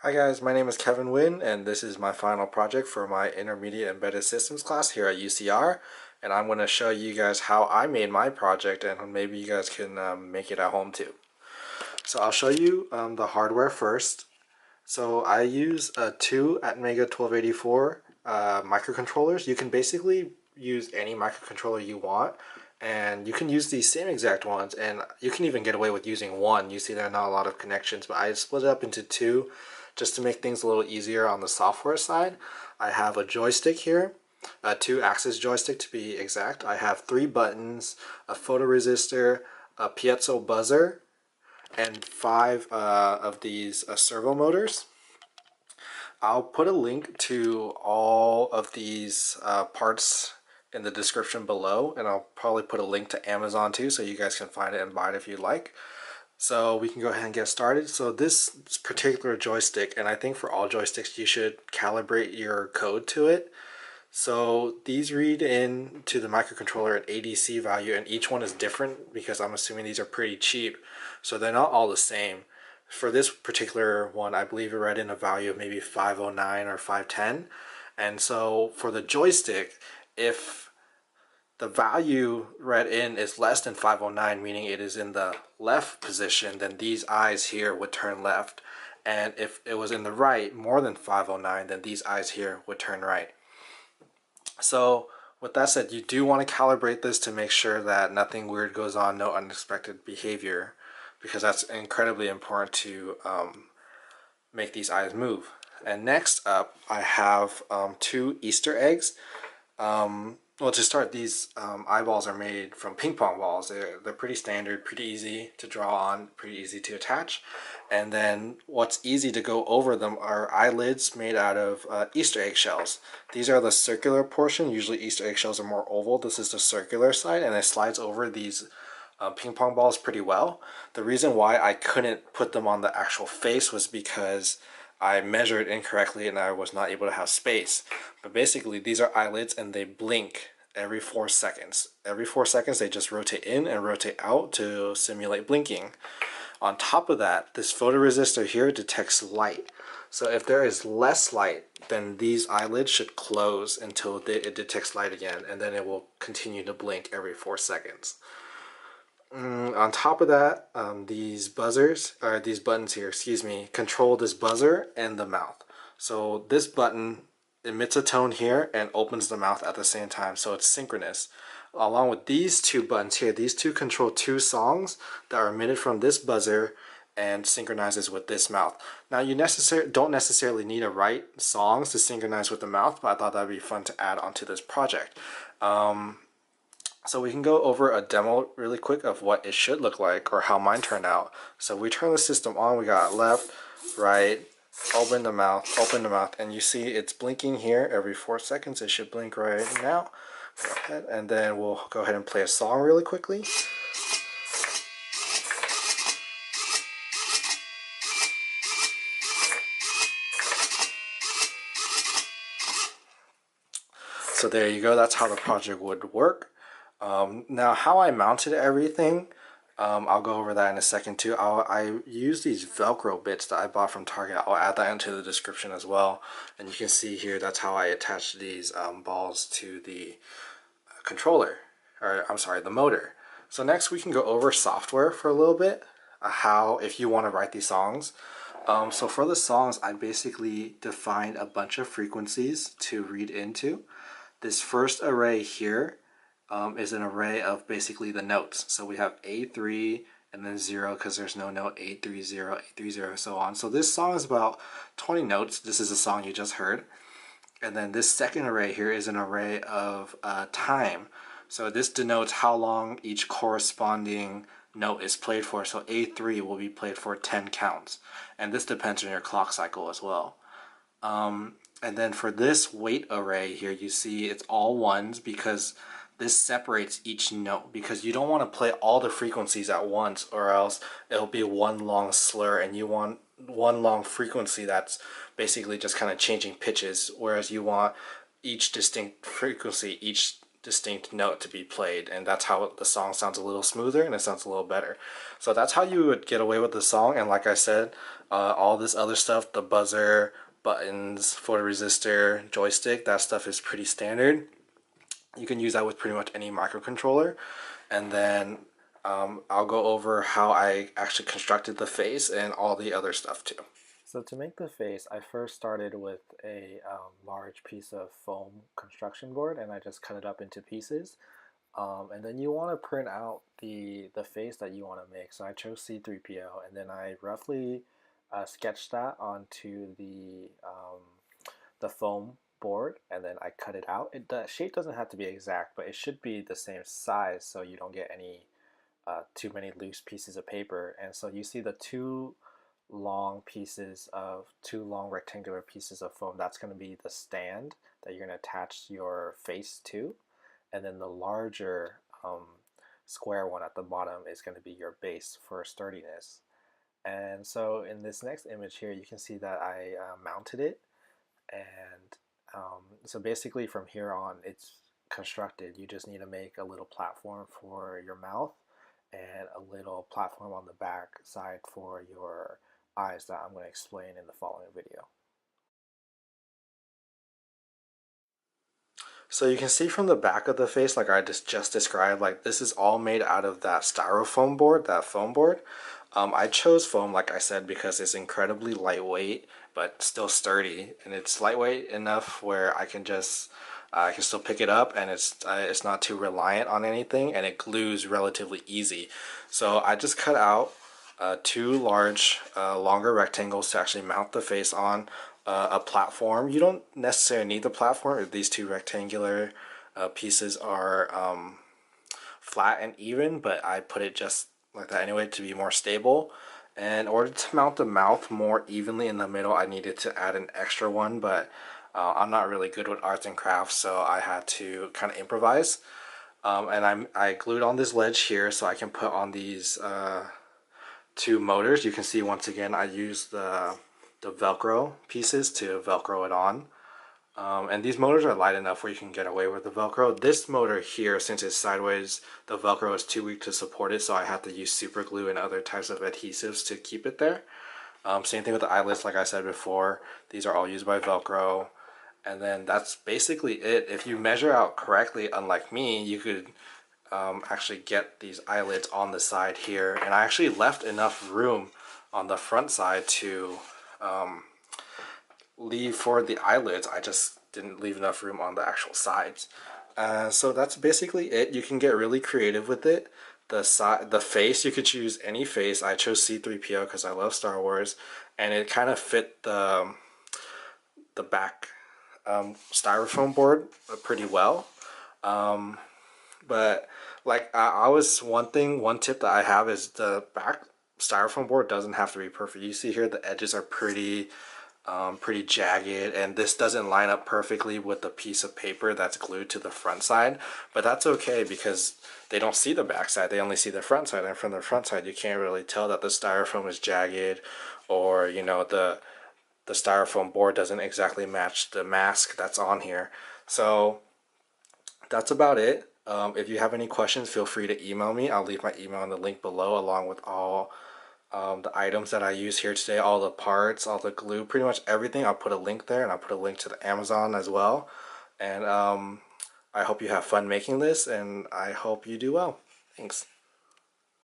Hi guys, my name is Kevin Wynn and this is my final project for my Intermediate Embedded Systems class here at UCR, and I'm going to show you guys how I made my project and maybe you guys can make it at home too. So I'll show you the hardware first. So I use two Atmega 1284 microcontrollers. You can basically use any microcontroller you want, and you can use these same exact ones, and you can even get away with using one. You see there are not a lot of connections, but I split it up into two just to make things a little easier on the software side. I have a joystick here, a two-axis joystick to be exact. I have three buttons, a photoresistor, a piezo buzzer, and five of these servo motors. I'll put a link to all of these parts in the description below, and I'll probably put a link to Amazon too, so you guys can find it and buy it if you'd like. So we can go ahead and get started. So this particular joystick, and I think for all joysticks you should calibrate your code to it. So these read in to the microcontroller an ADC value, and each one is different because I'm assuming these are pretty cheap. So they're not all the same. For this particular one, I believe it read in a value of maybe 509 or 510. And so for the joystick, if the value read in is less than 509, meaning it is in the left position, then these eyes here would turn left. And if it was in the right, more than 509, then these eyes here would turn right. So with that said, you do want to calibrate this to make sure that nothing weird goes on, no unexpected behavior, because that's incredibly important to make these eyes move. And next up, I have two Easter eggs. Well, to start, these eyeballs are made from ping pong balls. They're pretty standard, pretty easy to draw on, pretty easy to attach. And then what's easy to go over them are eyelids made out of Easter egg shells. These are the circular portion. Usually Easter egg shells are more oval. This is the circular side, and it slides over these ping pong balls pretty well. The reason why I couldn't put them on the actual face was because I measured incorrectly and I was not able to have space. But basically these are eyelids and they blink every 4 seconds. Every 4 seconds they just rotate in and rotate out to simulate blinking. On top of that, this photoresistor here detects light. So if there is less light, then these eyelids should close until it detects light again, and then it will continue to blink every 4 seconds. On top of that, these buttons here, control this buzzer and the mouth. So this button emits a tone here and opens the mouth at the same time, so it's synchronous. Along with these two buttons here, these two control two songs that are emitted from this buzzer and synchronizes with this mouth. Now you don't necessarily need to write songs to synchronize with the mouth, but I thought that'd be fun to add onto this project. So we can go over a demo really quick of what it should look like, or how mine turned out. So we turn the system on, we got left, right, open the mouth, and you see it's blinking here every 4 seconds. It should blink right now. Go ahead, and then we'll go ahead and play a song really quickly. So there you go, that's how the project would work. Now how I mounted everything, I'll go over that in a second too. I use these Velcro bits that I bought from Target. I'll add that into the description as well. And you can see here, that's how I attached these balls to the controller, or I'm sorry, the motor. So next we can go over software for a little bit, if you want to write these songs. So for the songs, I basically defined a bunch of frequencies to read into. This first array here is an array of basically the notes. So we have A3 and then 0 because there's no note, A30, A30, so on. So this song is about 20 notes. This is a song you just heard. And then this second array here is an array of time. So this denotes how long each corresponding note is played for. So A3 will be played for 10 counts. And this depends on your clock cycle as well. And then for this weight array here, you see it's all ones because this separates each note, because you don't want to play all the frequencies at once or else it'll be one long slur, and you want one long frequency that's basically just kind of changing pitches, whereas you want each distinct frequency, each distinct note to be played, and that's how the song sounds a little smoother and it sounds a little better. So that's how you would get away with the song. And like I said, all this other stuff, the buzzer, buttons, photoresistor, joystick, that stuff is pretty standard. You can use that with pretty much any microcontroller. And then I'll go over how I actually constructed the face and all the other stuff too. So to make the face, I first started with a large piece of foam construction board, and I just cut it up into pieces. And then you want to print out the face that you want to make. So I chose C3PO, and then I roughly sketched that onto the foam board, and then I cut it out. The shape doesn't have to be exact, but it should be the same size so you don't get any too many loose pieces of paper. And so you see the two long rectangular pieces of foam. That's going to be the stand that you're going to attach your face to, and then the larger square one at the bottom is going to be your base for sturdiness. And so in this next image here, you can see that I mounted it, and so basically from here on it's constructed. You just need to make a little platform for your mouth and a little platform on the back side for your eyes that I'm going to explain in the following video. So you can see from the back of the face, like I just described, like this is all made out of that styrofoam board, that foam board. I chose foam, like I said, because it's incredibly lightweight, but still sturdy, and it's lightweight enough where I can still pick it up, and it's not too reliant on anything, and it glues relatively easy. So I just cut out two large, longer rectangles to actually mount the face on a platform. You don't necessarily need the platform if these two rectangular pieces are flat and even, but I put it just like that anyway to be more stable. And in order to mount the mouth more evenly in the middle, I needed to add an extra one, but I'm not really good with arts and crafts, so I had to kind of improvise. And I glued on this ledge here so I can put on these two motors. You can see once again I used the Velcro pieces to Velcro it on. And these motors are light enough where you can get away with the Velcro. This motor here, since it's sideways, the Velcro is too weak to support it, so I had to use super glue and other types of adhesives to keep it there. Same thing with the eyelets, like I said before. These are all used by Velcro. And then that's basically it. If you measure out correctly, unlike me, you could actually get these eyelets on the side here. And I actually left enough room on the front side to leave for the eyelids. I just didn't leave enough room on the actual sides. So that's basically it. You can get really creative with it. The face, you could choose any face. I chose C3PO because I love Star Wars, and it kind of fit the back styrofoam board pretty well. But like one tip that I have is the back styrofoam board doesn't have to be perfect. You see here the edges are pretty jagged, and this doesn't line up perfectly with the piece of paper that's glued to the front side, but that's okay because they don't see the back side, they only see the front side, and from the front side you can't really tell that the styrofoam is jagged, or you know, the styrofoam board doesn't exactly match the mask that's on here. So that's about it. If you have any questions, feel free to email me. I'll leave my email in the link below, along with all the items that I use here today, all the parts, all the glue, pretty much everything. I'll put a link there, and I'll put a link to the Amazon as well. And I hope you have fun making this, and I hope you do well. Thanks.